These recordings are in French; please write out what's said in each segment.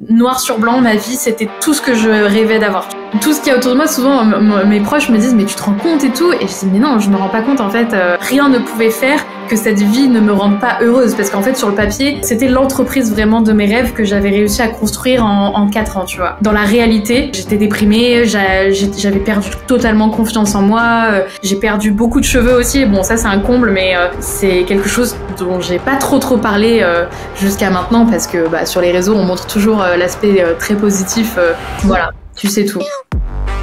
noir sur blanc, ma vie, c'était tout ce que je rêvais d'avoir. Tout ce qu'il y a autour de moi, souvent mes proches me disent mais tu te rends compte et tout, et je dis mais non, je me rends pas compte en fait, rien ne pouvait faire que cette vie ne me rende pas heureuse, parce qu'en fait sur le papier c'était l'entreprise vraiment de mes rêves que j'avais réussi à construire en 4 ans, tu vois. Dans la réalité j'étais déprimée, j'avais perdu totalement confiance en moi, j'ai perdu beaucoup de cheveux aussi, bon ça c'est un comble, mais c'est quelque chose dont j'ai pas trop parlé jusqu'à maintenant, parce que sur les réseaux on montre toujours l'aspect très positif, voilà, tu sais tout.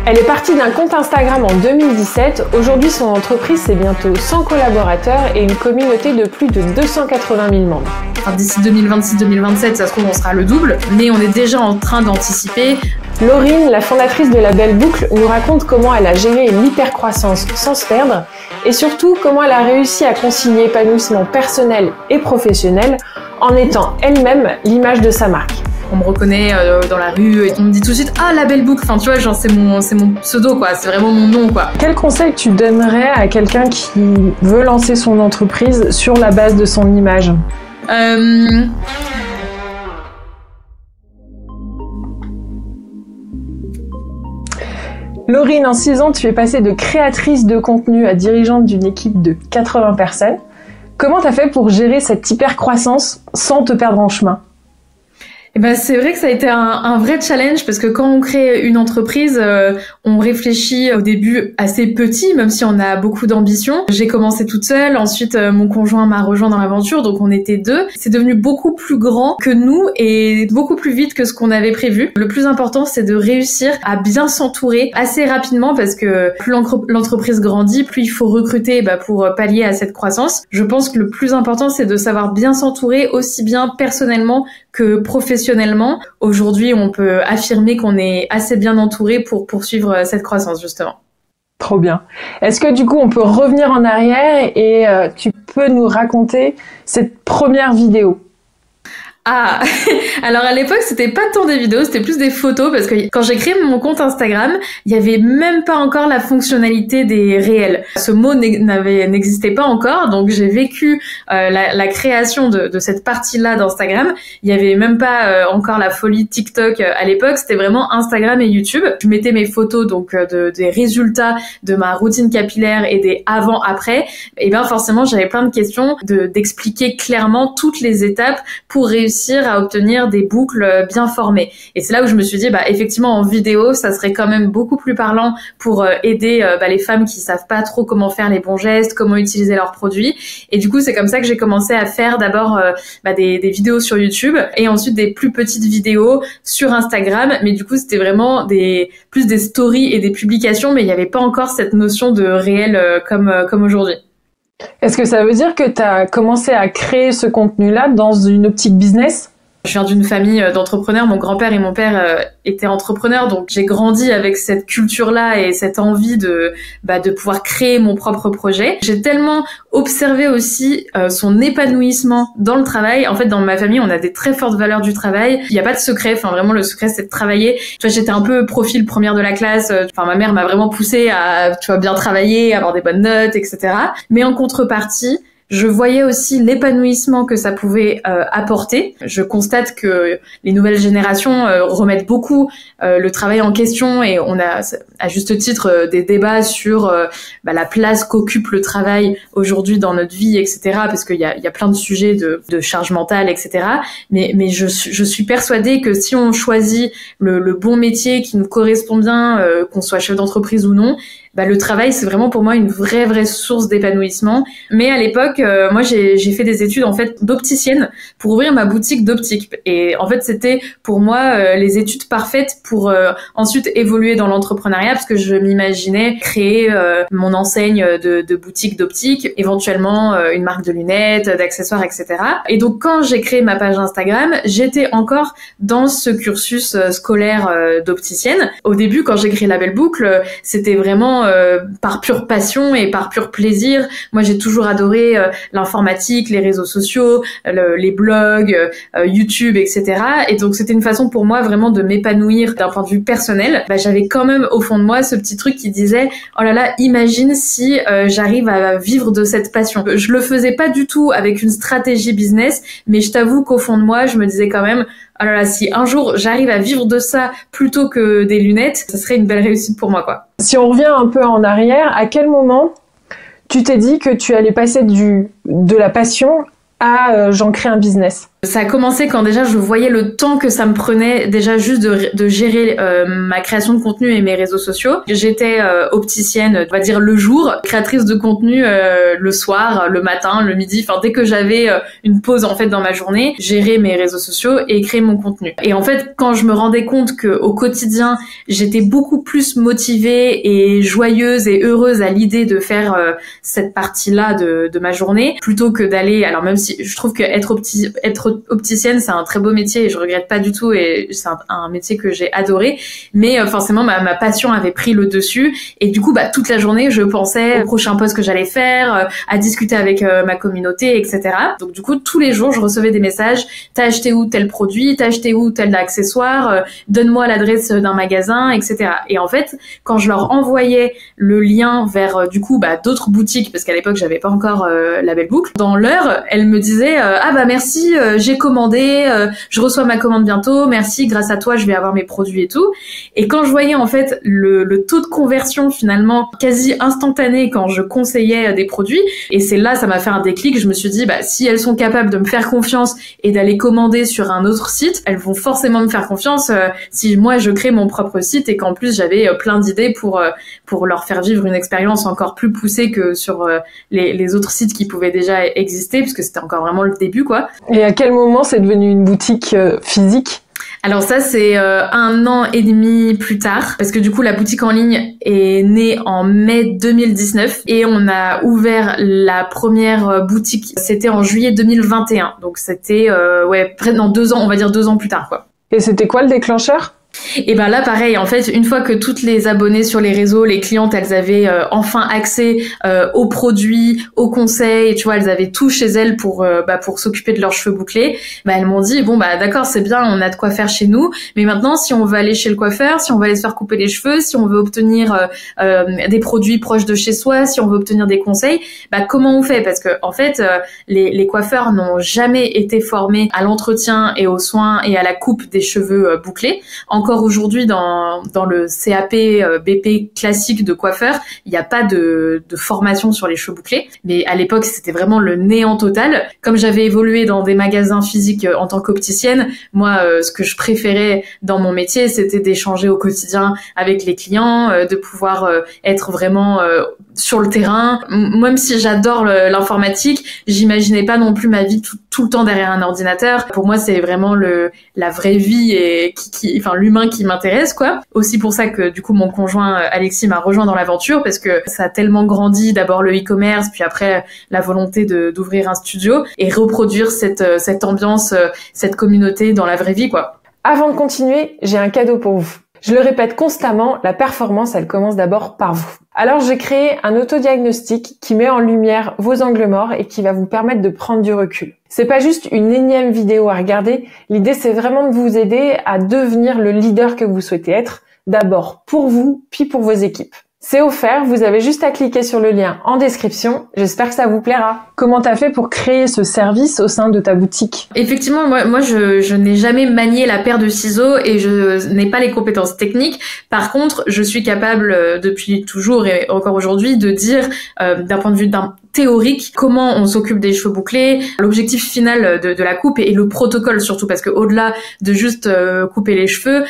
Elle est partie d'un compte Instagram en 2017. Aujourd'hui, son entreprise, c'est bientôt 100 collaborateurs et une communauté de plus de 280 000 membres. Enfin, d'ici 2026-2027, ça se trouve, on sera le double, mais on est déjà en train d'anticiper. Laurine, la fondatrice de La Belle Boucle, nous raconte comment elle a géré l'hypercroissance sans se perdre et surtout comment elle a réussi à concilier épanouissement personnel et professionnel en étant elle-même l'image de sa marque. On me reconnaît dans la rue et on me dit tout de suite « Ah, La Belle Boucle !» Enfin, tu vois, genre, c'est mon pseudo, quoi. C'est vraiment mon nom, quoi. Quel conseil tu donnerais à quelqu'un qui veut lancer son entreprise sur la base de son image ? Laurine, en 6 ans, tu es passée de créatrice de contenu à dirigeante d'une équipe de 80 personnes. Comment t'as fait pour gérer cette hyper-croissance sans te perdre en chemin ? Eh ben, c'est vrai que ça a été un vrai challenge, parce que quand on crée une entreprise, on réfléchit au début assez petit, même si on a beaucoup d'ambition. J'ai commencé toute seule, ensuite mon conjoint m'a rejoint dans l'aventure, donc on était 2. C'est devenu beaucoup plus grand que nous et beaucoup plus vite que ce qu'on avait prévu. Le plus important, c'est de réussir à bien s'entourer assez rapidement, parce que plus l'entreprise grandit, plus il faut recruter pour pallier à cette croissance. Je pense que le plus important, c'est de savoir bien s'entourer, aussi bien personnellement que professionnellement. Aujourd'hui, on peut affirmer qu'on est assez bien entouré pour poursuivre cette croissance, justement. Trop bien. Est-ce que du coup, on peut revenir en arrière et tu peux nous raconter cette première vidéo ? Ah, alors à l'époque, c'était pas tant des vidéos, c'était plus des photos, parce que quand j'ai créé mon compte Instagram, il y avait même pas encore la fonctionnalité des réels. Ce mot n'existait pas encore, donc j'ai vécu la création de cette partie-là d'Instagram. Il y avait même pas encore la folie TikTok à l'époque, c'était vraiment Instagram et YouTube. Je mettais mes photos donc des résultats de ma routine capillaire et des avant-après. Et bien forcément, j'avais plein de questions d'expliquer clairement toutes les étapes pour réussir à obtenir des boucles bien formées. Et c'est là où je me suis dit, effectivement, en vidéo, ça serait quand même beaucoup plus parlant pour aider les femmes qui savent pas trop comment faire les bons gestes, comment utiliser leurs produits. Et du coup, c'est comme ça que j'ai commencé à faire d'abord des vidéos sur YouTube et ensuite des plus petites vidéos sur Instagram. Mais du coup, c'était vraiment plus des stories et des publications, mais il n'y avait pas encore cette notion de réel comme aujourd'hui. Est-ce que ça veut dire que tu as commencé à créer ce contenu-là dans une optique business ? Je viens d'une famille d'entrepreneurs. Mon grand-père et mon père étaient entrepreneurs, donc j'ai grandi avec cette culture-là et cette envie de pouvoir créer mon propre projet. J'ai tellement observé aussi son épanouissement dans le travail. En fait, dans ma famille, on a des très fortes valeurs du travail. Il n'y a pas de secret. Enfin, vraiment, le secret, c'est de travailler. Tu vois, j'étais un peu profil première de la classe. Enfin, ma mère m'a vraiment poussée à, bien travailler, avoir des bonnes notes, etc. Mais en contrepartie, je voyais aussi l'épanouissement que ça pouvait apporter. Je constate que les nouvelles générations remettent beaucoup le travail en question, et on a à juste titre des débats sur la place qu'occupe le travail aujourd'hui dans notre vie, etc. Parce qu'il y a plein de sujets de charge mentale, etc. Mais je suis persuadée que si on choisit le bon métier qui nous correspond bien, qu'on soit chef d'entreprise ou non, le travail, c'est vraiment pour moi une vraie source d'épanouissement. Mais à l'époque, moi, j'ai fait des études en fait d'opticienne pour ouvrir ma boutique d'optique. Et en fait, c'était pour moi les études parfaites pour ensuite évoluer dans l'entrepreneuriat, parce que je m'imaginais créer mon enseigne de boutique d'optique, éventuellement une marque de lunettes, d'accessoires, etc. Et donc, quand j'ai créé ma page Instagram, j'étais encore dans ce cursus scolaire d'opticienne. Au début, quand j'ai créé La Belle Boucle, c'était vraiment par pure passion et par pur plaisir. Moi, j'ai toujours adoré l'informatique, les réseaux sociaux, les blogs, YouTube, etc. Et donc, c'était une façon pour moi vraiment de m'épanouir d'un point de vue personnel. J'avais quand même au fond de moi ce petit truc qui disait « Oh là là, imagine si j'arrive à vivre de cette passion ». Je le faisais pas du tout avec une stratégie business, mais je t'avoue qu'au fond de moi, je me disais quand même ah là là, si un jour j'arrive à vivre de ça plutôt que des lunettes, ça serait une belle réussite pour moi, quoi. Si on revient un peu en arrière, à quel moment tu t'es dit que tu allais passer de la passion à j'en crée un business? Ça a commencé quand déjà je voyais le temps que ça me prenait déjà juste de gérer ma création de contenu et mes réseaux sociaux. J'étais opticienne, on va dire le jour, créatrice de contenu le soir, le matin, le midi, enfin dès que j'avais une pause en fait dans ma journée, gérer mes réseaux sociaux et créer mon contenu. Et en fait, quand je me rendais compte que au quotidien, j'étais beaucoup plus motivée et joyeuse et heureuse à l'idée de faire cette partie-là de ma journée plutôt que d'aller, alors même si je trouve que être opticienne, c'est un très beau métier et je regrette pas du tout et c'est un métier que j'ai adoré, mais forcément ma passion avait pris le dessus et du coup toute la journée je pensais au prochain post que j'allais faire, à discuter avec ma communauté, etc. Donc du coup tous les jours je recevais des messages: t'as acheté où tel produit, t'as acheté où tel accessoire, donne-moi l'adresse d'un magasin, etc. Et en fait quand je leur envoyais le lien vers d'autres boutiques, parce qu'à l'époque j'avais pas encore la belle boucle, dans l'heure elles me disaient ah bah merci, j'ai commandé, je reçois ma commande bientôt, merci, grâce à toi je vais avoir mes produits et tout. Et quand je voyais en fait le taux de conversion finalement quasi instantané quand je conseillais des produits, et c'est là ça m'a fait un déclic, je me suis dit si elles sont capables de me faire confiance et d'aller commander sur un autre site, elles vont forcément me faire confiance si moi je crée mon propre site et qu'en plus j'avais plein d'idées pour leur faire vivre une expérience encore plus poussée que sur les autres sites qui pouvaient déjà exister, puisque c'était encore vraiment le début quoi. Et à quel moment c'est devenu une boutique physique? Alors ça c'est 1 an et demi plus tard, parce que du coup la boutique en ligne est née en mai 2019 et on a ouvert la première boutique, c'était en juillet 2021, donc c'était près dans 2 ans, on va dire 2 ans plus tard quoi. Et c'était quoi le déclencheur? Et là pareil, en fait une fois que toutes les abonnées sur les réseaux, les clientes, elles avaient enfin accès aux produits, aux conseils, tu vois, elles avaient tout chez elles pour s'occuper de leurs cheveux bouclés, elles m'ont dit d'accord, c'est bien, on a de quoi faire chez nous, mais maintenant si on veut aller chez le coiffeur, si on veut aller se faire couper les cheveux, si on veut obtenir des produits proches de chez soi, si on veut obtenir des conseils, comment on fait? Parce que en fait les coiffeurs n'ont jamais été formés à l'entretien et aux soins et à la coupe des cheveux bouclés. Encore aujourd'hui dans le CAP BP classique de coiffeur, il n'y a pas de formation sur les cheveux bouclés, mais à l'époque c'était vraiment le néant total. Comme j'avais évolué dans des magasins physiques en tant qu'opticienne, moi ce que je préférais dans mon métier, c'était d'échanger au quotidien avec les clients, de pouvoir être vraiment sur le terrain. Même si j'adore l'informatique, j'imaginais pas non plus ma vie tout le temps derrière un ordinateur. Pour moi c'est vraiment la vraie vie et l'humain qui m'intéresse quoi. Aussi pour ça que du coup mon conjoint Alexis m'a rejoint dans l'aventure, parce que ça a tellement grandi, d'abord le e-commerce, puis après la volonté d'ouvrir un studio et reproduire cette ambiance, cette communauté dans la vraie vie quoi. Avant de continuer, j'ai un cadeau pour vous. Je le répète constamment, la performance, elle commence d'abord par vous. Alors j'ai créé un autodiagnostic qui met en lumière vos angles morts et qui va vous permettre de prendre du recul. C'est pas juste une énième vidéo à regarder, l'idée c'est vraiment de vous aider à devenir le leader que vous souhaitez être, d'abord pour vous, puis pour vos équipes. C'est offert, vous avez juste à cliquer sur le lien en description. J'espère que ça vous plaira. Comment t'as fait pour créer ce service au sein de ta boutique? Effectivement, moi je n'ai jamais manié la paire de ciseaux et je n'ai pas les compétences techniques. Par contre, je suis capable depuis toujours et encore aujourd'hui de dire d'un point de vue théorique comment on s'occupe des cheveux bouclés, l'objectif final de la coupe et le protocole surtout, parce que au-delà de juste couper les cheveux,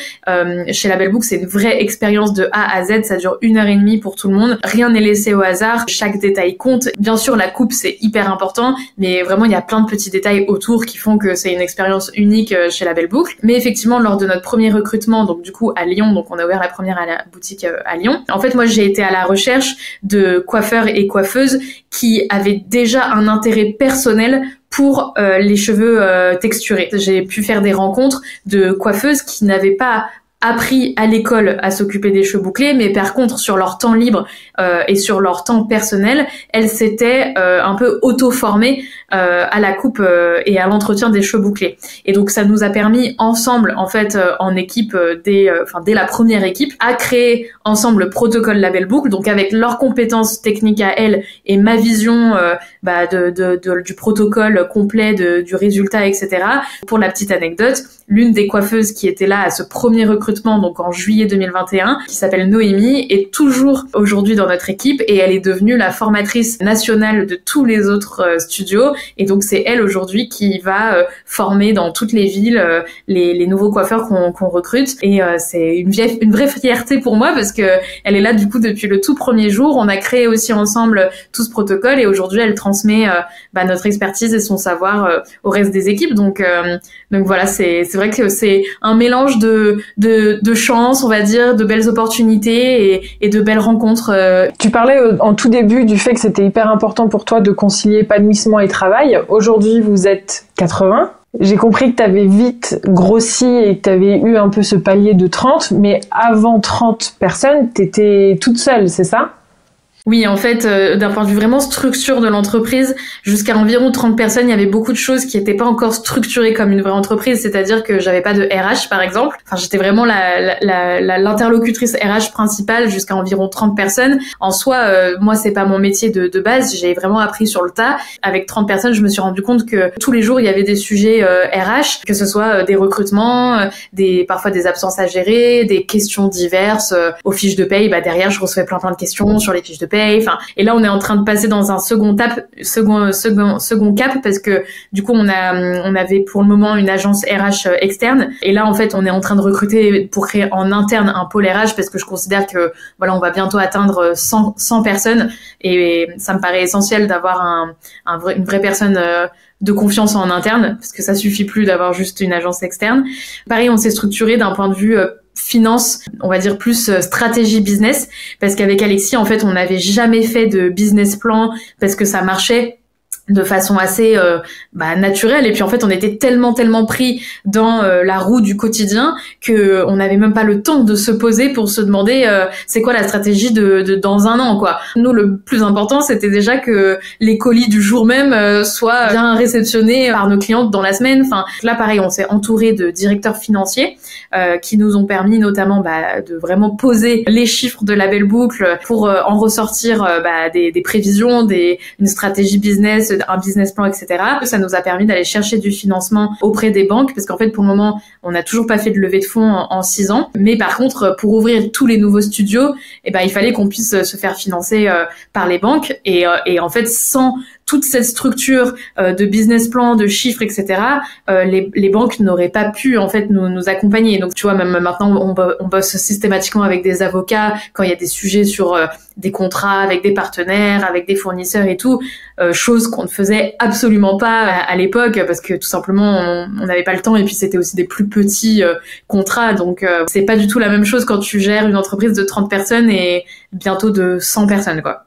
chez La Belle Boucle c'est une vraie expérience de A à Z, ça dure 1h30 pour tout le monde, rien n'est laissé au hasard, chaque détail compte. Bien sûr la coupe c'est hyper important, mais vraiment il y a plein de petits détails autour qui font que c'est une expérience unique chez La Belle Boucle. Mais effectivement lors de notre premier recrutement, donc du coup à Lyon, donc on a ouvert la première à la boutique à Lyon, en fait moi j'ai été à la recherche de coiffeurs et coiffeuses qui avaient déjà un intérêt personnel pour les cheveux texturés. J'ai pu faire des rencontres de coiffeuses qui n'avaient pas appris à l'école à s'occuper des cheveux bouclés, mais par contre sur leur temps libre et sur leur temps personnel, elles s'étaient un peu auto-formées à la coupe et à l'entretien des cheveux bouclés. Et donc ça nous a permis ensemble, en fait, en équipe, dès la première équipe, à créer ensemble le protocole Label Boucle, donc avec leurs compétences techniques à elles et ma vision du protocole complet, du résultat, etc. Pour la petite anecdote, l'une des coiffeuses qui était là à ce premier recrutement, donc en juillet 2021, qui s'appelle Noémie, est toujours aujourd'hui dans notre équipe et elle est devenue la formatrice nationale de tous les autres studios. Et donc c'est elle aujourd'hui qui va former dans toutes les villes les nouveaux coiffeurs qu'on recrute. Et c'est une vraie fierté pour moi parce que elle est là du coup depuis le tout premier jour. On a créé aussi ensemble tout ce protocole et aujourd'hui elle transmet notre expertise et son savoir au reste des équipes. Donc voilà, c'est vrai que c'est un mélange de chance, on va dire, de belles opportunités et de belles rencontres. Tu parlais en tout début du fait que c'était hyper important pour toi de concilier épanouissement et travail. Aujourd'hui, vous êtes 80. J'ai compris que tu avais vite grossi et que tu avais eu un peu ce palier de 30, mais avant 30 personnes, tu étais toute seule, c'est ça ? Oui, en fait, d'un point de vue vraiment structure de l'entreprise, jusqu'à environ 30 personnes, il y avait beaucoup de choses qui n'étaient pas encore structurées comme une vraie entreprise, c'est-à-dire que j'avais pas de RH, par exemple. Enfin, j'étais vraiment l'interlocutrice RH principale jusqu'à environ 30 personnes. En soi, moi, c'est pas mon métier de base, j'ai vraiment appris sur le tas. Avec 30 personnes, je me suis rendu compte que tous les jours, il y avait des sujets RH, que ce soit des recrutements, parfois des absences à gérer, des questions diverses, aux fiches de paye. Derrière, je recevais plein de questions sur les fiches de paye. Enfin, et là on est en train de passer dans un second cap parce que du coup on avait pour le moment une agence RH externe et là en fait on est en train de recruter pour créer en interne un pôle RH parce que je considère que voilà on va bientôt atteindre 100 personnes et ça me paraît essentiel d'avoir une vraie personne de confiance en interne parce que ça suffit plus d'avoir juste une agence externe. Pareil, on s'est structuré d'un point de vue finance, on va dire plus stratégie business, parce qu'avec Alexis, en fait, on n'avait jamais fait de business plan parce que ça marchait de façon assez naturelle et puis en fait on était tellement pris dans la roue du quotidien que on n'avait même pas le temps de se poser pour se demander c'est quoi la stratégie de dans un an quoi. Nous le plus important c'était déjà que les colis du jour même soient bien réceptionnés par nos clientes dans la semaine. Enfin là pareil on s'est entouré de directeurs financiers qui nous ont permis notamment de vraiment poser les chiffres de Label Boucle pour en ressortir des prévisions, une stratégie business, un business plan, etc. Ça nous a permis d'aller chercher du financement auprès des banques parce qu'en fait pour le moment on n'a toujours pas fait de levée de fonds en 6 ans, mais par contre pour ouvrir tous les nouveaux studios il fallait qu'on puisse se faire financer par les banques et en fait sans toute cette structure de business plan, de chiffres, etc. Les banques n'auraient pas pu en fait nous accompagner. Donc tu vois même maintenant on bosse systématiquement avec des avocats quand il y a des sujets sur des contrats avec des partenaires, avec des fournisseurs et tout, chose qu'on ne faisait absolument pas à l'époque parce que tout simplement on n'avait pas le temps et puis c'était aussi des plus petits contrats. Donc c'est pas du tout la même chose quand tu gères une entreprise de 30 personnes et bientôt de 100 personnes quoi.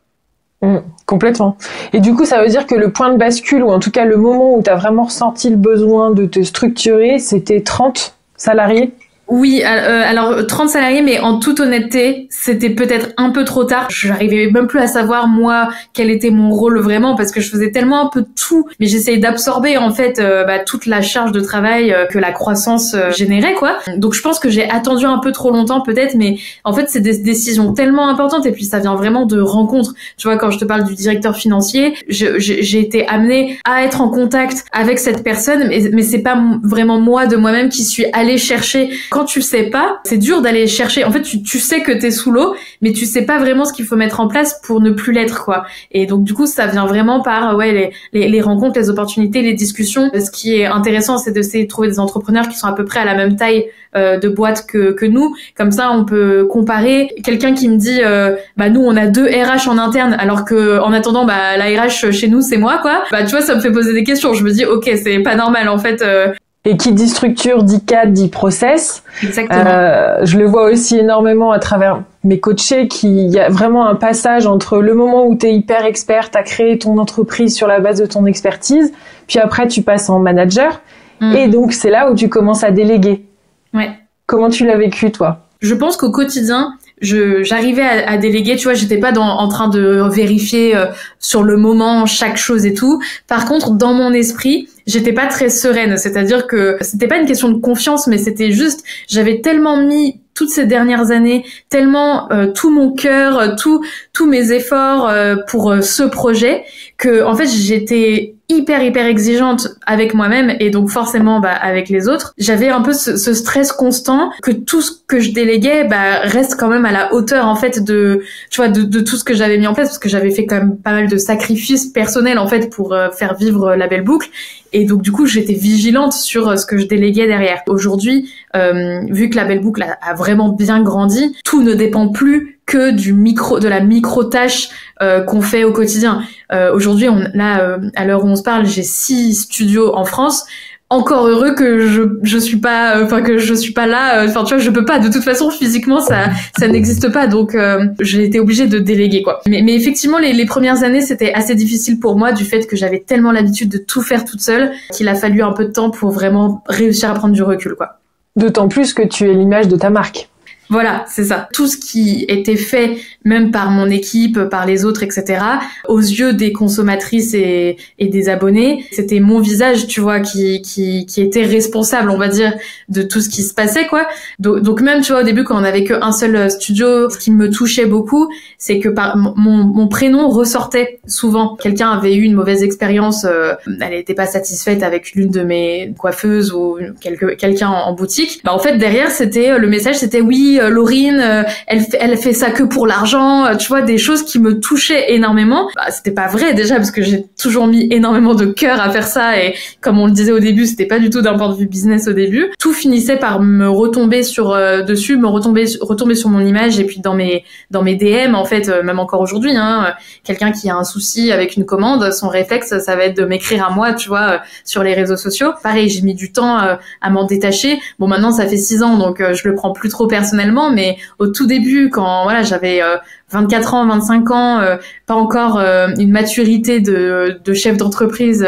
Complètement. Et du coup, ça veut dire que le point de bascule, ou en tout cas le moment où tu as vraiment ressenti le besoin de te structurer, c'était 30 salariés ? Oui, alors 30 salariés, mais en toute honnêteté, c'était peut-être un peu trop tard. J'arrivais même plus à savoir, moi, quel était mon rôle vraiment, parce que je faisais tellement un peu de tout, mais j'essayais d'absorber, en fait, toute la charge de travail que la croissance générait, quoi. Donc je pense que j'ai attendu un peu trop longtemps, peut-être, mais en fait, c'est des décisions tellement importantes, et puis ça vient vraiment de rencontres. Tu vois, quand je te parle du directeur financier, j'ai été amenée à être en contact avec cette personne, mais c'est pas vraiment moi, de moi-même, qui suis allée chercher. Quand tu sais pas, c'est dur d'aller chercher. En fait, tu sais que t'es sous l'eau, mais tu sais pas vraiment ce qu'il faut mettre en place pour ne plus l'être, quoi. Et donc, du coup, ça vient vraiment par, les rencontres, les opportunités, les discussions. Ce qui est intéressant, c'est d'essayer de trouver des entrepreneurs qui sont à peu près à la même taille de boîte que nous. Comme ça, on peut comparer. Quelqu'un qui me dit, nous, on a 2 RH en interne, alors que, en attendant, la RH chez nous, c'est moi, quoi. Tu vois, ça me fait poser des questions. Je me dis, ok, c'est pas normal, en fait, Et qui dit structure, dit cadre, dit process. Exactement. Je le vois aussi énormément à travers mes coachés, qu'il y a vraiment un passage entre le moment où tu es hyper expert, tu as créé ton entreprise sur la base de ton expertise, puis après tu passes en manager, et donc c'est là où tu commences à déléguer. Ouais. Comment tu l'as vécu, toi? Je pense qu'au quotidien, j'arrivais à déléguer, tu vois, j'étais pas en train de vérifier sur le moment chaque chose et tout. Par contre, dans mon esprit, j'étais pas très sereine, c'est-à-dire que c'était pas une question de confiance, mais c'était juste, j'avais tellement mis toutes ces dernières années, tellement tout mon cœur, tous mes efforts pour ce projet, que en fait j'étais hyper exigeante avec moi-même et donc forcément avec les autres. J'avais un peu ce stress constant que tout ce que je déléguais reste quand même à la hauteur en fait de tout ce que j'avais mis en place, parce que j'avais fait quand même pas mal de sacrifices personnels en fait pour faire vivre la belle boucle. Et donc du coup j'étais vigilante sur ce que je déléguais derrière. Aujourd'hui, vu que la belle boucle a vraiment bien grandi, tout ne dépend plus que de la micro tâche qu'on fait au quotidien. Aujourd'hui, à l'heure où on se parle, j'ai 6 studios en France. Encore heureux que je suis pas là, tu vois, je peux pas, de toute façon physiquement ça n'existe pas, donc j'ai été obligée de déléguer quoi. Mais effectivement les premières années c'était assez difficile pour moi, du fait que j'avais tellement l'habitude de tout faire toute seule qu'il a fallu un peu de temps pour vraiment réussir à prendre du recul quoi. D'autant plus que tu es l'image de ta marque. Voilà, c'est ça. Tout ce qui était fait, même par mon équipe, par les autres, etc., aux yeux des consommatrices et des abonnés, c'était mon visage, tu vois, qui était responsable, on va dire, de tout ce qui se passait, quoi. Donc même, tu vois, au début, quand on avait qu'un seul studio, ce qui me touchait beaucoup, c'est que mon prénom ressortait souvent. Quelqu'un avait eu une mauvaise expérience, elle n'était pas satisfaite avec l'une de mes coiffeuses ou quelqu'un en boutique. En fait, derrière, le message, c'était oui, Laurine, elle fait ça que pour l'argent, tu vois, des choses qui me touchaient énormément. C'était pas vrai déjà, parce que j'ai toujours mis énormément de cœur à faire ça, et comme on le disait au début, c'était pas du tout d'un point de vue business au début. Tout finissait par me retomber retomber sur mon image, et puis dans mes DM en fait, même encore aujourd'hui, quelqu'un qui a un souci avec une commande, son réflexe ça va être de m'écrire à moi, tu vois, sur les réseaux sociaux. Pareil, j'ai mis du temps à m'en détacher. Bon, maintenant ça fait 6 ans, donc je le prends plus trop personnellement, mais au tout début, quand voilà, j'avais 24 ans, 25 ans, pas encore une maturité de chef d'entreprise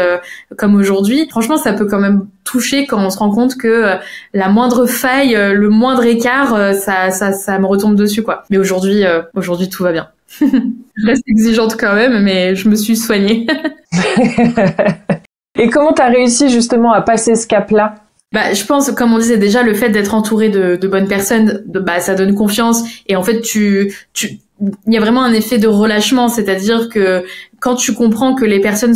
comme aujourd'hui, franchement, ça peut quand même toucher quand on se rend compte que la moindre faille, le moindre écart, ça me retombe dessus, quoi. Mais aujourd'hui, tout va bien. Je reste exigeante quand même, mais je me suis soignée. Et comment t'as réussi justement à passer ce cap-là? Je pense, comme on disait déjà, le fait d'être entouré de bonnes personnes, ça donne confiance. Et en fait, il y a vraiment un effet de relâchement, c'est-à-dire que quand tu comprends que les personnes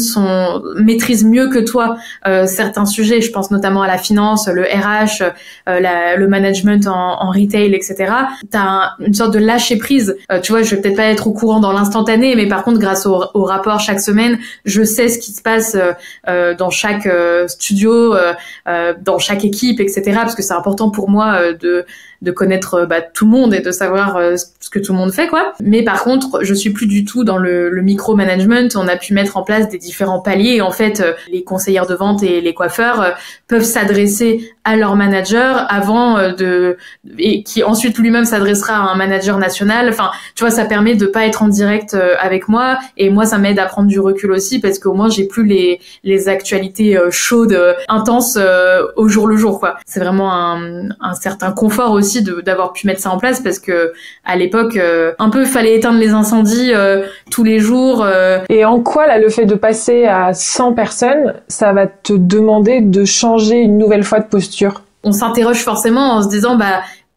maîtrisent mieux que toi certains sujets, je pense notamment à la finance, le RH, le management en retail, etc. T'as une sorte de lâcher prise. Tu vois, je vais peut-être pas être au courant dans l'instantané, mais par contre, grâce au rapport chaque semaine, je sais ce qui se passe dans chaque studio, dans chaque équipe, etc. Parce que c'est important pour moi de connaître tout le monde et de savoir ce que tout le monde fait, quoi. Mais par contre, je suis plus du tout dans le micro-management. On a pu mettre en place des différents paliers, et en fait, les conseillères de vente et les coiffeurs peuvent s'adresser à leur manager avant et qui ensuite lui-même s'adressera à un manager national. Enfin, tu vois, ça permet de pas être en direct avec moi, et moi, ça m'aide à prendre du recul aussi, parce qu'au moins, j'ai plus les actualités chaudes, intenses au jour le jour, quoi. C'est vraiment un certain confort aussi d'avoir pu mettre ça en place, parce que à l'époque un peu fallait éteindre les incendies tous les jours. Et en quoi là le fait de passer à 100 personnes, ça va te demander de changer une nouvelle fois de posture? On s'interroge forcément en se disant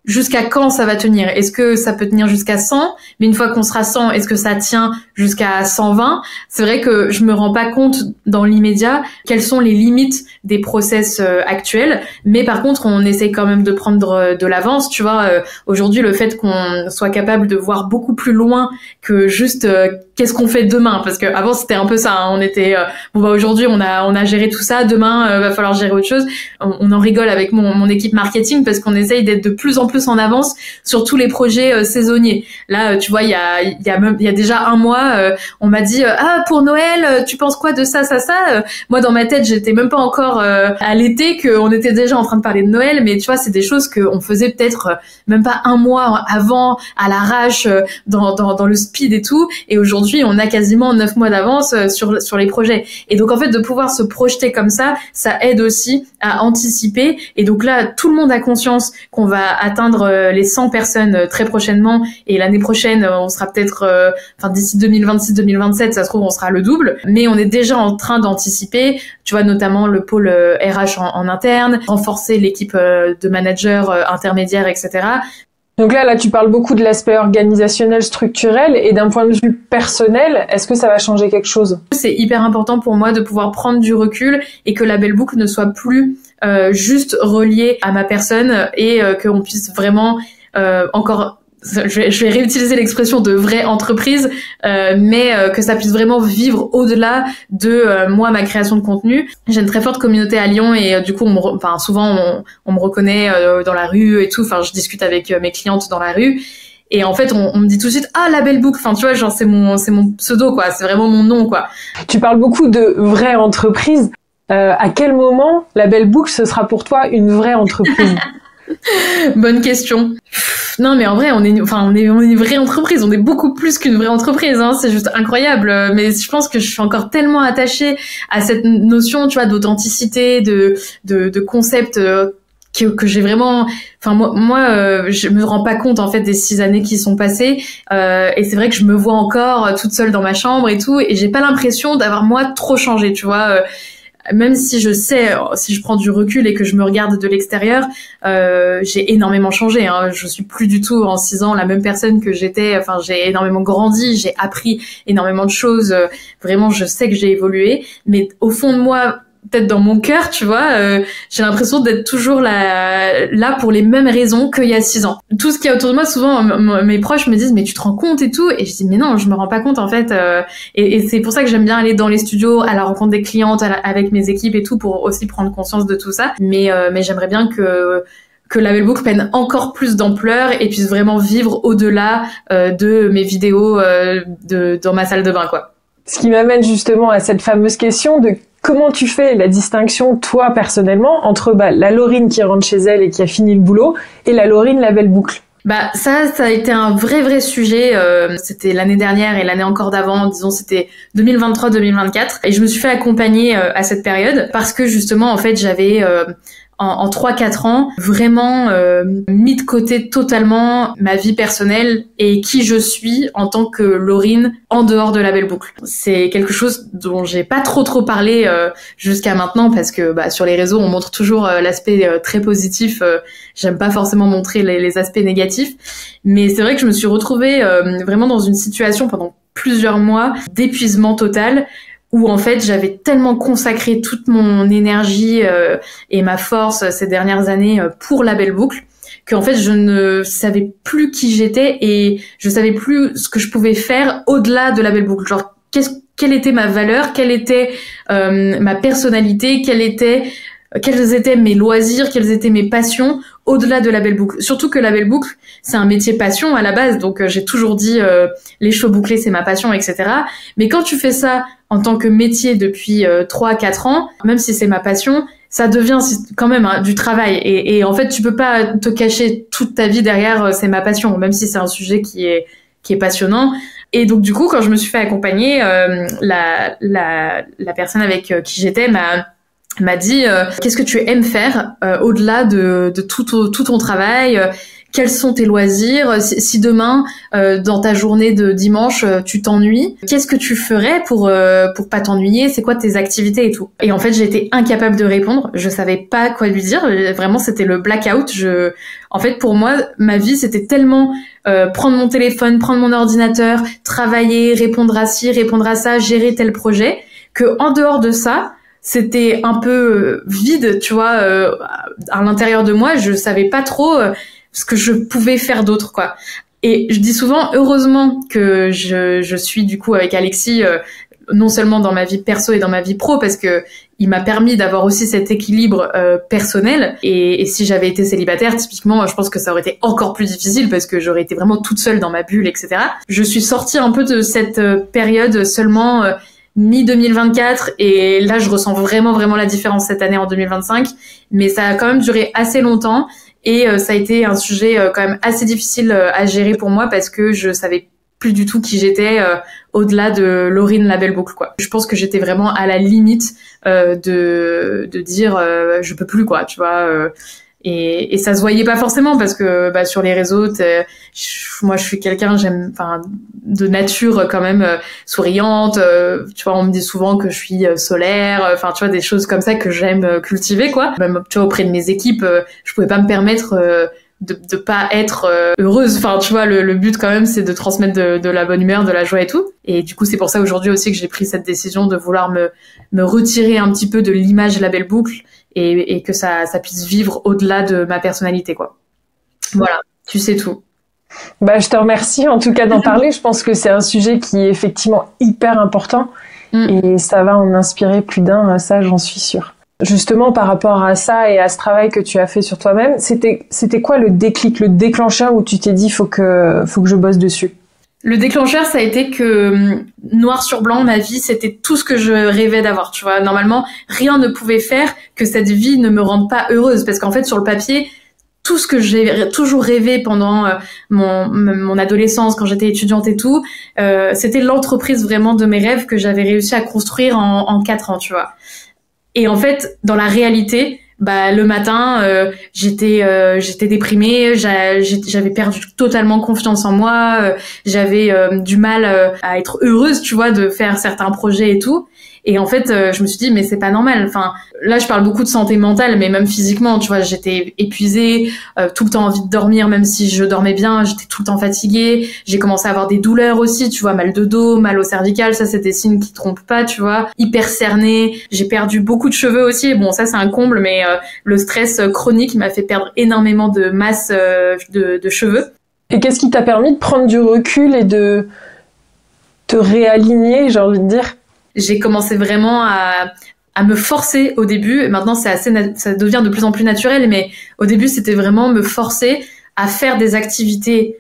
jusqu'à quand ça va tenir? Est-ce que ça peut tenir jusqu'à 100? Mais une fois qu'on sera 100, est-ce que ça tient jusqu'à 120? C'est vrai que je me rends pas compte dans l'immédiat quelles sont les limites des process actuels. Mais par contre, on essaie quand même de prendre de l'avance. Tu vois, aujourd'hui, le fait qu'on soit capable de voir beaucoup plus loin que juste qu'est-ce qu'on fait demain? Parce que avant, c'était un peu ça. On était aujourd'hui, on a géré tout ça. Demain, va falloir gérer autre chose. On en rigole avec mon équipe marketing, parce qu'on essaye d'être de plus en plus en avance sur tous les projets saisonniers. Là, tu vois, il y a déjà un mois, on m'a dit ah, pour Noël, tu penses quoi de ça. Moi, dans ma tête, j'étais même pas encore à l'été qu'on était déjà en train de parler de Noël, mais tu vois, c'est des choses qu'on faisait peut-être même pas un mois avant, à l'arrache, dans le speed et tout. Et aujourd'hui, on a quasiment 9 mois d'avance sur les projets. Et donc, en fait, de pouvoir se projeter comme ça aide aussi à anticiper. Et donc là, tout le monde a conscience qu'on va atteindre les 100 personnes très prochainement. Et l'année prochaine, on sera peut-être, d'ici 2026-2027, ça se trouve, on sera le double. Mais on est déjà en train d'anticiper, tu vois, notamment le pôle RH en interne, renforcer l'équipe de managers intermédiaires, etc. Donc là, tu parles beaucoup de l'aspect organisationnel, structurel, et d'un point de vue personnel, est-ce que ça va changer quelque chose? C'est hyper important pour moi de pouvoir prendre du recul et que la belle boucle ne soit plus juste reliée à ma personne et qu'on puisse vraiment encore... Je vais réutiliser l'expression de vraie entreprise, mais que ça puisse vraiment vivre au-delà de moi, ma création de contenu. J'ai une très forte communauté à Lyon et du coup, souvent on me reconnaît dans la rue et tout. Enfin, je discute avec mes clientes dans la rue. Et en fait, on me dit tout de suite, ah, la belle boucle. Enfin, tu vois, genre, c'est mon pseudo, quoi. C'est vraiment mon nom, quoi. Tu parles beaucoup de vraie entreprise. À quel moment la belle boucle, ce sera pour toi une vraie entreprise? Bonne question. Non, mais en vrai, on est une vraie entreprise. On est beaucoup plus qu'une vraie entreprise, hein. C'est juste incroyable. Mais je pense que je suis encore tellement attachée à cette notion, tu vois, d'authenticité, de concept, que j'ai vraiment, moi, je me rends pas compte, en fait, des 6 années qui sont passées. Et c'est vrai que je me vois encore toute seule dans ma chambre et tout. Et j'ai pas l'impression d'avoir, moi, trop changé, tu vois. Même si je sais, si je prends du recul et que je me regarde de l'extérieur, j'ai énormément changé, hein. Je suis plus du tout en 6 ans la même personne que j'étais. Enfin, j'ai énormément grandi, j'ai appris énormément de choses. Vraiment, je sais que j'ai évolué. Mais au fond de moi, peut-être dans mon cœur, tu vois, j'ai l'impression d'être toujours là pour les mêmes raisons qu'il y a 6 ans. Tout ce qu'il y a autour de moi, souvent, mes proches me disent, mais tu te rends compte et tout? Et je dis, mais non, je me rends pas compte, en fait. Et c'est pour ça que j'aime bien aller dans les studios, à la rencontre des clientes, avec mes équipes et tout, pour aussi prendre conscience de tout ça. Mais j'aimerais bien que la belle boucle prenne encore plus d'ampleur et puisse vraiment vivre au-delà de mes vidéos dans ma salle de bain, quoi. Ce qui m'amène justement à cette fameuse question de comment tu fais la distinction, toi, personnellement, entre la Laurine qui rentre chez elle et qui a fini le boulot et la Laurine, la belle boucle? Ça a été un vrai sujet. C'était l'année dernière et l'année encore d'avant, disons, c'était 2023-2024. Et je me suis fait accompagner à cette période parce que justement, en fait, j'avais... en 3-4 ans, vraiment mis de côté totalement ma vie personnelle et qui je suis en tant que Laurine en dehors de la belle boucle. C'est quelque chose dont j'ai pas trop parlé jusqu'à maintenant parce que sur les réseaux, on montre toujours l'aspect très positif. J'aime pas forcément montrer les aspects négatifs. Mais c'est vrai que je me suis retrouvée vraiment dans une situation pendant plusieurs mois d'épuisement total où en fait j'avais tellement consacré toute mon énergie et ma force ces dernières années pour la belle boucle qu'en fait je ne savais plus qui j'étais et je savais plus ce que je pouvais faire au-delà de la belle boucle. Genre quelle était ma valeur, quelle était ma personnalité, quels étaient mes loisirs, quelles étaient mes passions au-delà de la belle boucle. Surtout que la belle boucle, c'est un métier passion à la base, donc j'ai toujours dit les cheveux bouclés c'est ma passion, etc. Mais quand tu fais ça en tant que métier depuis 3-4 ans, même si c'est ma passion, ça devient quand même du travail. Et en fait, tu peux pas te cacher toute ta vie derrière c'est ma passion, même si c'est un sujet qui est passionnant. Et donc du coup, quand je me suis fait accompagner, la personne avec qui j'étais m'a dit qu'est-ce que tu aimes faire au-delà de tout ton travail, quels sont tes loisirs, si demain dans ta journée de dimanche tu t'ennuies, qu'est-ce que tu ferais pour pas t'ennuyer, c'est quoi tes activités et tout. Et en fait, j'ai été incapable de répondre, je savais pas quoi lui dire, vraiment c'était le blackout. En fait, pour moi, ma vie c'était tellement prendre mon téléphone, prendre mon ordinateur, travailler, répondre à ci, répondre à ça, gérer tel projet, que en dehors de ça, c'était un peu vide, tu vois, à l'intérieur de moi, je savais pas trop ce que je pouvais faire d'autre, quoi. Et je dis souvent, heureusement que je suis du coup avec Alexis non seulement dans ma vie perso et dans ma vie pro, parce que il m'a permis d'avoir aussi cet équilibre personnel. Et si j'avais été célibataire, typiquement, je pense que ça aurait été encore plus difficile parce que j'aurais été vraiment toute seule dans ma bulle, etc. Je suis sortie un peu de cette période seulement mi-2024 et là, je ressens vraiment la différence cette année en 2025. Mais ça a quand même duré assez longtemps et ça a été un sujet quand même assez difficile à gérer pour moi parce que je savais plus du tout qui j'étais au-delà de Laurine La Belle Boucle, quoi. Je pense que j'étais vraiment à la limite de dire je peux plus, quoi, tu vois. Et ça se voyait pas forcément parce que sur les réseaux, moi je suis quelqu'un, de nature quand même souriante. Tu vois, on me dit souvent que je suis solaire. Enfin, tu vois, des choses comme ça que j'aime cultiver, quoi. Même tu vois, auprès de mes équipes, je pouvais pas me permettre de pas être heureuse. Enfin, tu vois, le but quand même, c'est de transmettre de la bonne humeur, de la joie et tout. Et du coup, c'est pour ça aujourd'hui aussi que j'ai pris cette décision de vouloir me retirer un petit peu de l'image La Belle Boucle et que ça puisse vivre au-delà de ma personnalité, quoi. Voilà, tu sais tout. Je te remercie en tout cas d'en parler. Je pense que c'est un sujet qui est effectivement hyper important et ça va en inspirer plus d'un, ça j'en suis sûre. Justement, par rapport à ça et à ce travail que tu as fait sur toi-même, c'était quoi le déclic, le déclencheur où tu t'es dit faut que je bosse dessus? Le déclencheur, ça a été que noir sur blanc, ma vie, c'était tout ce que je rêvais d'avoir, tu vois. Normalement, rien ne pouvait faire que cette vie ne me rende pas heureuse parce qu'en fait, sur le papier, tout ce que j'ai toujours rêvé pendant mon adolescence, quand j'étais étudiante et tout, c'était l'entreprise vraiment de mes rêves que j'avais réussi à construire en 4 ans, tu vois. Et en fait, dans la réalité, le matin, j'étais déprimée, j'avais perdu totalement confiance en moi, j'avais du mal à être heureuse, tu vois, de faire certains projets et tout. Et en fait, je me suis dit mais c'est pas normal. Enfin, là je parle beaucoup de santé mentale, mais même physiquement, tu vois, j'étais épuisée, tout le temps envie de dormir, même si je dormais bien, j'étais tout le temps fatiguée. J'ai commencé à avoir des douleurs aussi, tu vois, mal de dos, mal au cervical, ça c'est des signes qui trompent pas, tu vois. Hyper cernée, j'ai perdu beaucoup de cheveux aussi. Bon, ça c'est un comble, mais le stress chronique m'a fait perdre énormément de masse de cheveux. Et qu'est-ce qui t'a permis de prendre du recul et de te réaligner, j'ai envie de dire? J'ai commencé vraiment à me forcer au début. Et maintenant, ça devient de plus en plus naturel. Mais au début, c'était vraiment me forcer à faire des activités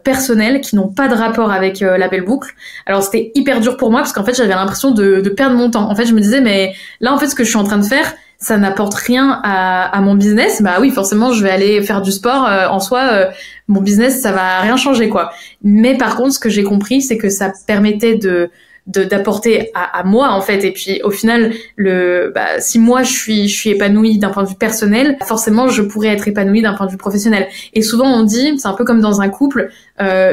personnelles qui n'ont pas de rapport avec La Belle Boucle. Alors, c'était hyper dur pour moi parce qu'en fait, j'avais l'impression de perdre mon temps. En fait, je me disais, mais là, en fait, ce que je suis en train de faire, ça n'apporte rien à mon business. Bah oui, forcément, je vais aller faire du sport. En soi, mon business, ça va rien changer, quoi. Mais par contre, ce que j'ai compris, c'est que ça permettait d'apporter à moi en fait, et puis au final si moi je suis épanouie d'un point de vue personnel, forcément je pourrais être épanouie d'un point de vue professionnel. Et souvent on dit, c'est un peu comme dans un couple,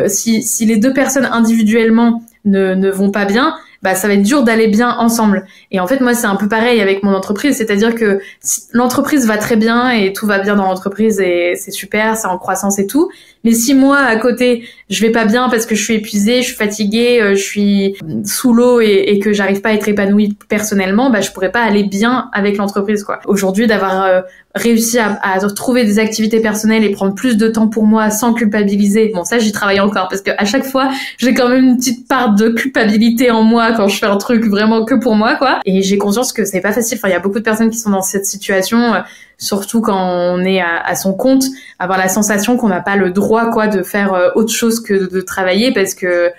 si les deux personnes individuellement ne vont pas bien, ça va être dur d'aller bien ensemble. Et en fait, moi, c'est un peu pareil avec mon entreprise. C'est-à-dire que si l'entreprise va très bien et tout va bien dans l'entreprise et c'est super, c'est en croissance et tout. Mais si moi, à côté, je vais pas bien parce que je suis épuisée, je suis fatiguée, je suis sous l'eau et que j'arrive pas à être épanouie personnellement, je pourrais pas aller bien avec l'entreprise, quoi. Aujourd'hui, d'avoir réussi à trouver des activités personnelles et prendre plus de temps pour moi sans culpabiliser. Bon, ça, j'y travaille encore parce que à chaque fois, j'ai quand même une petite part de culpabilité en moi quand je fais un truc vraiment que pour moi, quoi. Et j'ai conscience que c'est pas facile. Enfin, il y a beaucoup de personnes qui sont dans cette situation, surtout quand on est à son compte, avoir la sensation qu'on n'a pas le droit, quoi, de faire autre chose que de travailler parce que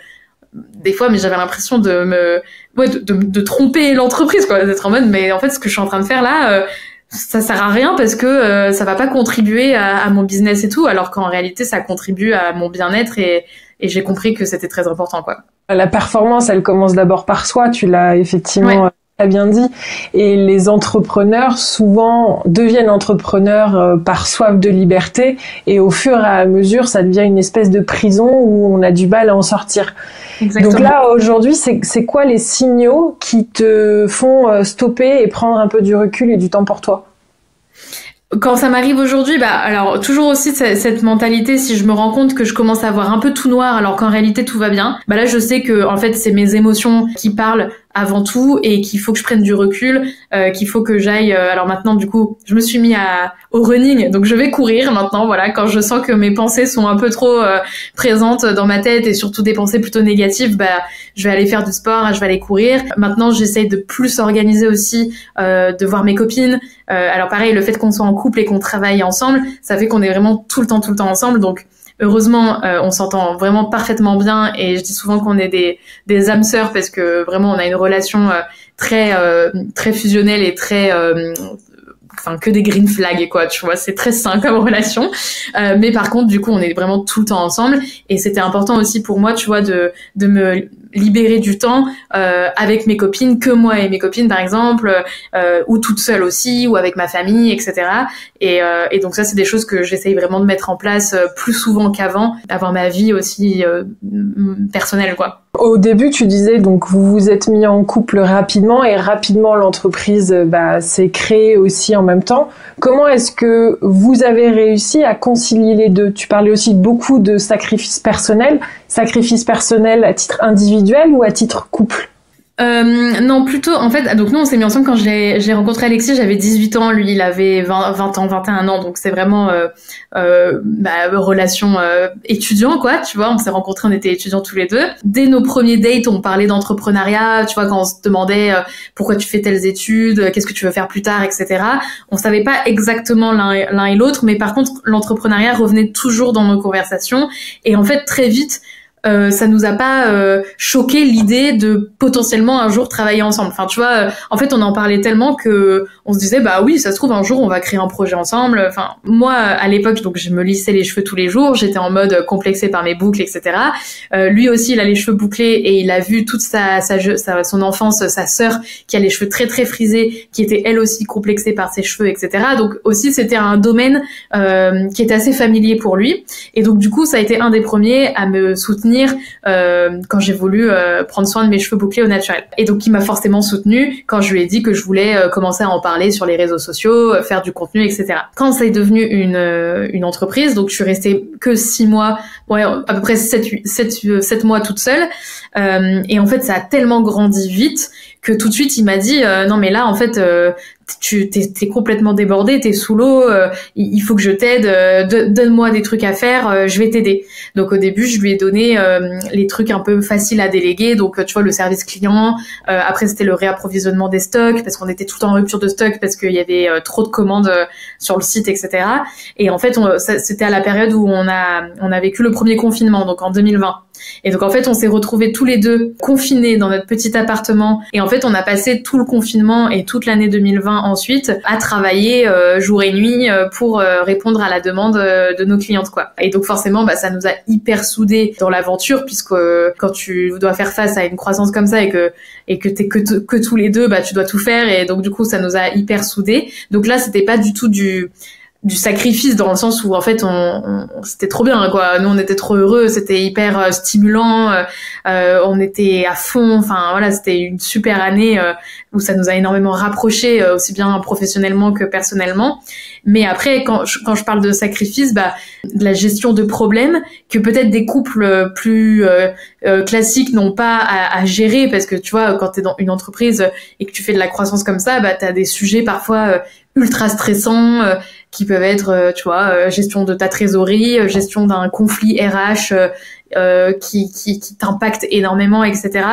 des fois, mais j'avais l'impression de tromper l'entreprise, quoi, d'être en mode, mais en fait, ce que je suis en train de faire là, ça sert à rien parce que ça va pas contribuer à mon business et tout, alors qu'en réalité, ça contribue à mon bien-être et j'ai compris que c'était très important, quoi. La performance, elle commence d'abord par soi, tu l'as effectivement très bien dit. Et les entrepreneurs, souvent, deviennent entrepreneurs par soif de liberté. Et au fur et à mesure, ça devient une espèce de prison où on a du mal à en sortir. Exactement. Donc là, aujourd'hui, c'est quoi les signaux qui te font stopper et prendre un peu du recul et du temps pour toi? Quand ça m'arrive aujourd'hui, alors toujours aussi cette mentalité, si je me rends compte que je commence à voir un peu tout noir alors qu'en réalité tout va bien, là je sais que en fait c'est mes émotions qui parlent avant tout et qu'il faut que je prenne du recul, qu'il faut que j'aille. Alors maintenant, du coup, je me suis mis au running, donc je vais courir maintenant. Voilà, quand je sens que mes pensées sont un peu trop présentes dans ma tête et surtout des pensées plutôt négatives, bah je vais aller faire du sport, je vais aller courir. Maintenant, j'essaye de plus organiser aussi, de voir mes copines. Alors pareil, le fait qu'on soit en couple et qu'on travaille ensemble, ça fait qu'on est vraiment tout le temps ensemble. Donc heureusement, on s'entend vraiment parfaitement bien et je dis souvent qu'on est des âmes sœurs parce que vraiment on a une relation très fusionnelle et très enfin que des green flags quoi, tu vois, c'est très sain comme relation. Mais par contre, du coup, on est vraiment tout le temps ensemble et c'était important aussi pour moi, tu vois, de me libérer du temps avec mes copines, que moi et mes copines par exemple, ou toute seule aussi, ou avec ma famille, etc. Et donc ça, c'est des choses que j'essaye vraiment de mettre en place plus souvent qu'avant, avoir ma vie aussi personnelle, quoi. Au début, tu disais donc vous vous êtes mis en couple rapidement et rapidement l'entreprise s'est créée aussi en même temps. Comment est-ce que vous avez réussi à concilier les deux? Tu parlais aussi beaucoup de sacrifices personnels à titre individuel ou à titre couple? Non, plutôt, en fait, donc nous, on s'est mis ensemble quand j'ai rencontré Alexis, j'avais 18 ans, lui, il avait 20 ans, 21 ans, donc c'est vraiment, relation, étudiant, quoi, tu vois, on s'est rencontrés, on était étudiants tous les deux. Dès nos premiers dates, on parlait d'entrepreneuriat, tu vois, quand on se demandait, pourquoi tu fais telles études, qu'est-ce que tu veux faire plus tard, etc. On savait pas exactement l'un et l'autre, mais par contre, l'entrepreneuriat revenait toujours dans nos conversations, et en fait, très vite, ça nous a pas choqué l'idée de potentiellement un jour travailler ensemble. Enfin, tu vois, en fait, on en parlait tellement que on se disait bah oui, ça se trouve un jour on va créer un projet ensemble. Enfin, moi à l'époque, donc je me lissais les cheveux tous les jours, j'étais en mode complexée par mes boucles, etc. Lui aussi, il a les cheveux bouclés et il a vu toute son enfance, sa sœur qui a les cheveux très très frisés, qui était elle aussi complexée par ses cheveux, etc. Donc aussi, c'était un domaine qui était assez familier pour lui. Et donc du coup, ça a été un des premiers à me soutenir quand j'ai voulu prendre soin de mes cheveux bouclés au naturel. Et donc il m'a forcément soutenue quand je lui ai dit que je voulais commencer à en parler sur les réseaux sociaux, faire du contenu, etc. Quand ça est devenu une entreprise, donc je suis restée que 6 mois, ouais, à peu près 7 mois toute seule, et en fait ça a tellement grandi vite que tout de suite il m'a dit non mais là en fait t'es complètement débordé, t'es sous l'eau, il faut que je t'aide, donne-moi des trucs à faire, je vais t'aider. Donc au début je lui ai donné les trucs un peu faciles à déléguer, donc tu vois le service client, après c'était le réapprovisionnement des stocks parce qu'on était tout en rupture de stock parce qu'il y avait trop de commandes sur le site, etc. Et en fait c'était à la période où on a vécu le premier confinement, donc en 2020. Et donc en fait on s'est retrouvés tous les deux confinés dans notre petit appartement et en fait on a passé tout le confinement et toute l'année 2020 ensuite à travailler jour et nuit pour répondre à la demande de nos clientes, quoi. Et donc forcément ça nous a hyper soudés dans l'aventure puisque quand tu dois faire face à une croissance comme ça et que t'es que tous les deux, tu dois tout faire et donc du coup ça nous a hyper soudés. Donc là c'était pas du tout du sacrifice dans le sens où en fait c'était trop bien, quoi. Nous on était trop heureux, c'était hyper stimulant, on était à fond, enfin voilà, c'était une super année où ça nous a énormément rapprochés aussi bien professionnellement que personnellement. Mais après quand je parle de sacrifice, de la gestion de problèmes que peut-être des couples plus classiques n'ont pas à gérer parce que tu vois quand t'es dans une entreprise et que tu fais de la croissance comme ça, t'as des sujets parfois ultra stressants qui peuvent être, tu vois, gestion de ta trésorerie, gestion d'un conflit RH qui t'impacte énormément, etc.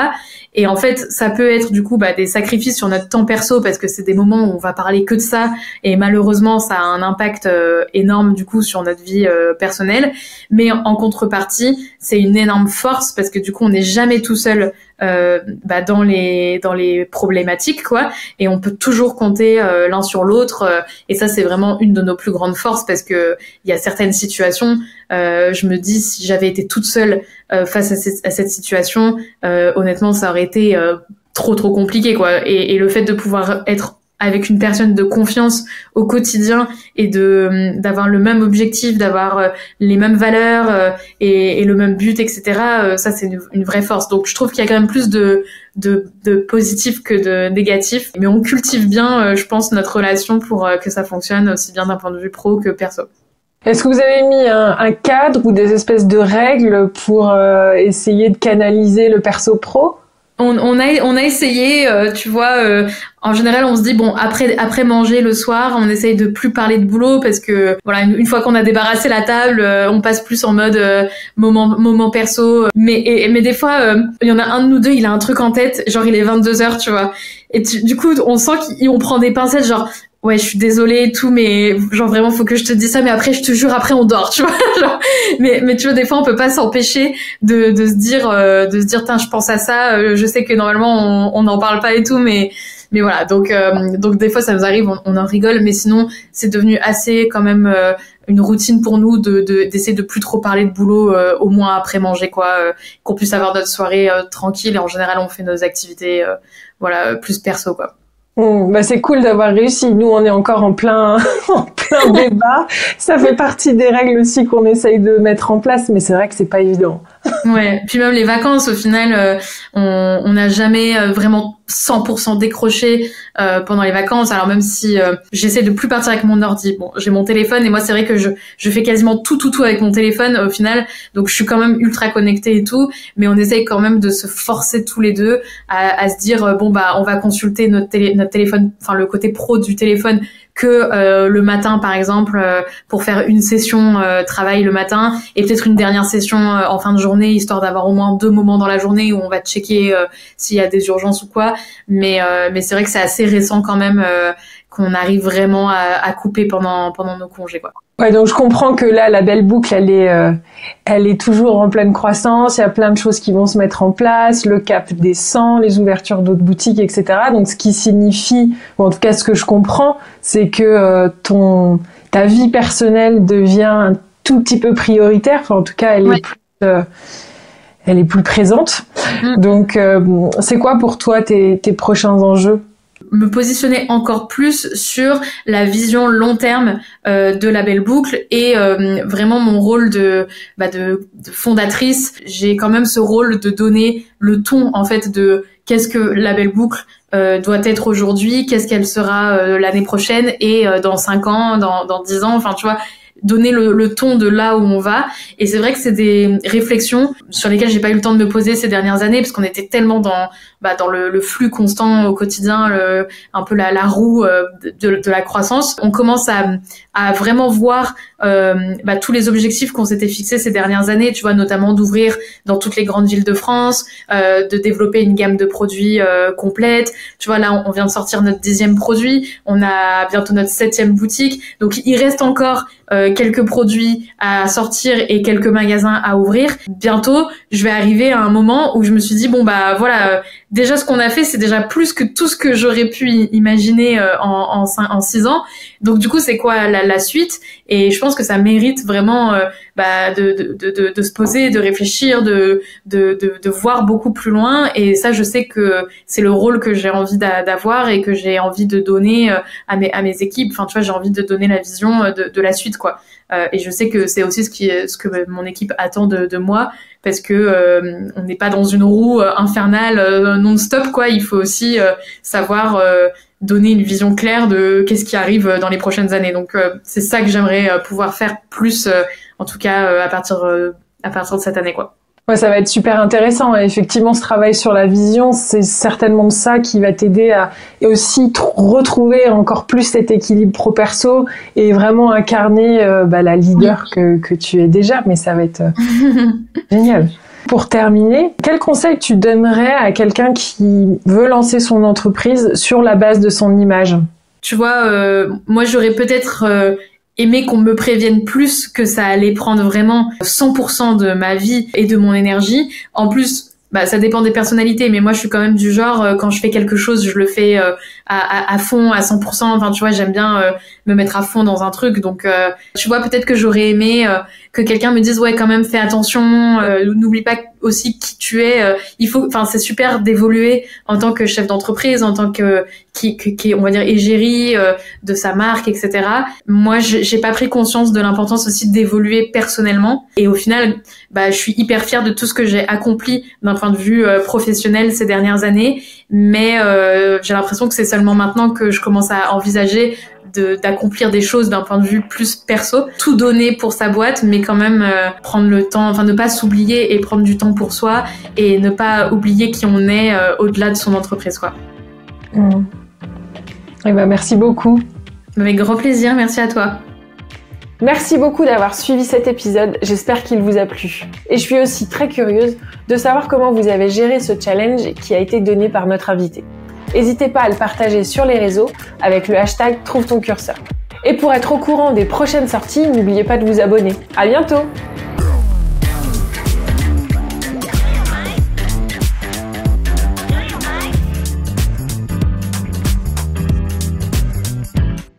Et en fait, ça peut être du coup des sacrifices sur notre temps perso parce que c'est des moments où on va parler que de ça et malheureusement ça a un impact énorme du coup sur notre vie personnelle. Mais en contrepartie, c'est une énorme force parce que du coup on n'est jamais tout seul dans les problématiques, quoi, et on peut toujours compter l'un sur l'autre et ça c'est vraiment une de nos plus grandes forces parce que il y a certaines situations je me dis si j'avais été toute seule face à cette situation, honnêtement ça aurait été trop compliqué, quoi, et le fait de pouvoir être avec une personne de confiance au quotidien et d'avoir le même objectif, d'avoir les mêmes valeurs et le même but, etc. Ça c'est une vraie force. Donc je trouve qu'il y a quand même plus de positif que de négatif, mais on cultive bien, je pense, notre relation pour que ça fonctionne aussi bien d'un point de vue pro que perso. Est-ce que vous avez mis un cadre ou des espèces de règles pour essayer de canaliser le perso pro ? On a essayé, tu vois, en général on se dit bon après manger le soir on essaye de plus parler de boulot parce que voilà une fois qu'on a débarrassé la table on passe plus en mode moment perso mais des fois il y en a un de nous deux il a un truc en tête genre il est 22h tu vois et du coup on sent qu'on prend des pincettes genre ouais, je suis désolée et tout, mais genre vraiment faut que je te dise ça, mais après je te jure après on dort, tu vois. Genre, mais tu vois des fois on peut pas s'empêcher de se dire tiens je pense à ça, je sais que normalement on n'en parle pas et tout, mais voilà donc des fois ça nous arrive, on en rigole, mais sinon c'est devenu assez quand même une routine pour nous d'essayer de plus trop parler de boulot au moins après manger quoi, qu'on puisse avoir notre soirée tranquille et en général on fait nos activités voilà plus perso quoi. Bah c'est cool d'avoir réussi. Nous, on est encore en plein débat. Ça fait partie des règles aussi qu'on essaye de mettre en place, mais c'est vrai que c'est pas évident. Ouais. Puis même les vacances, au final, on n'a jamais vraiment 100% décroché pendant les vacances. Alors même si j'essaie de plus partir avec mon ordi. Bon, j'ai mon téléphone et moi c'est vrai que je fais quasiment tout avec mon téléphone au final. Donc je suis quand même ultra connectée et tout, mais on essaye quand même de se forcer tous les deux à se dire bon bah on va consulter notre téléphone, enfin le côté pro du téléphone que le matin par exemple pour faire une session travail le matin et peut-être une dernière session en fin de journée histoire d'avoir au moins 2 moments dans la journée où on va checker s'il y a des urgences ou quoi, mais c'est vrai que c'est assez récent quand même qu'on arrive vraiment à couper pendant nos congés quoi. Ouais, donc je comprends que là, la belle boucle, elle est toujours en pleine croissance. Il y a plein de choses qui vont se mettre en place. Le cap descend, les ouvertures d'autres boutiques, etc. Donc, ce qui signifie, ou en tout cas, ce que je comprends, c'est que ta vie personnelle devient un tout petit peu prioritaire. Enfin, en tout cas, elle est plus présente. Donc, c'est quoi pour toi tes prochains enjeux? Me positionner encore plus sur la vision long terme de la belle boucle et vraiment mon rôle de fondatrice. J'ai quand même ce rôle de donner le ton en fait de qu'est-ce que la belle boucle doit être aujourd'hui, qu'est-ce qu'elle sera l'année prochaine et dans 5 ans, dans 10 ans, enfin tu vois, donner le ton de là où on va. Et c'est vrai que c'est des réflexions sur lesquelles j'ai pas eu le temps de me poser ces dernières années parce qu'on était tellement dans le flux constant au quotidien, un peu la roue de la croissance. On commence à vraiment voir tous les objectifs qu'on s'était fixés ces dernières années, tu vois, notamment d'ouvrir dans toutes les grandes villes de France, de développer une gamme de produits complète. Tu vois, là, on vient de sortir notre 10e produit, on a bientôt notre 7e boutique. Donc, il reste encore quelques produits à sortir et quelques magasins à ouvrir. Bientôt, je vais arriver à un moment où je me suis dit, bon, bah voilà, déjà ce qu'on a fait, c'est déjà plus que tout ce que j'aurais pu imaginer en 6 ans. Donc, du coup, c'est quoi la suite? Et je pense que ça mérite vraiment de se poser, de réfléchir, de voir beaucoup plus loin. Et ça, je sais que c'est le rôle que j'ai envie d'avoir et que j'ai envie de donner à mes équipes. Enfin, tu vois, j'ai envie de donner la vision de la suite, quoi. Et je sais que c'est aussi ce que mon équipe attend de moi, parce que on n'est pas dans une roue infernale non-stop, quoi. Il faut aussi savoir donner une vision claire de qu'est-ce qui arrive dans les prochaines années. Donc c'est ça que j'aimerais pouvoir faire plus, en tout cas à partir de cette année, quoi. Ouais, ça va être super intéressant. Et effectivement, ce travail sur la vision, c'est certainement ça qui va t'aider à et aussi retrouver encore plus cet équilibre pro-perso et vraiment incarner la leader que tu es déjà. Mais ça va être génial. Pour terminer, quel conseil tu donnerais à quelqu'un qui veut lancer son entreprise sur la base de son image? Tu vois, moi j'aurais peut-être aimé qu'on me prévienne plus que ça allait prendre vraiment 100% de ma vie et de mon énergie. En plus, ça dépend des personnalités, mais moi je suis quand même du genre quand je fais quelque chose, je le fais à fond, à 100%. Enfin, tu vois, j'aime bien me mettre à fond dans un truc. Donc, tu vois, peut-être que j'aurais aimé que quelqu'un me dise ouais, quand même, fais attention. N'oublie pas aussi qui tu es. Enfin, c'est super d'évoluer en tant que chef d'entreprise, en tant que qui on va dire égérie de sa marque, etc. Moi, j'ai pas pris conscience de l'importance aussi d'évoluer personnellement. Et au final, je suis hyper fière de tout ce que j'ai accompli d'un point de vue professionnel ces dernières années. Mais j'ai l'impression que c'est seulement maintenant que je commence à envisager d'accomplir des choses d'un point de vue plus perso, tout donner pour sa boîte, mais quand même prendre le temps, enfin ne pas s'oublier et prendre du temps pour soi et ne pas oublier qui on est au-delà de son entreprise, quoi. Eh ben, merci beaucoup. Avec grand plaisir, merci à toi. Merci beaucoup d'avoir suivi cet épisode, j'espère qu'il vous a plu. Et je suis aussi très curieuse de savoir comment vous avez géré ce challenge qui a été donné par notre invité. N'hésitez pas à le partager sur les réseaux avec le hashtag #TrouveTonCurseur. Et pour être au courant des prochaines sorties, n'oubliez pas de vous abonner. À bientôt!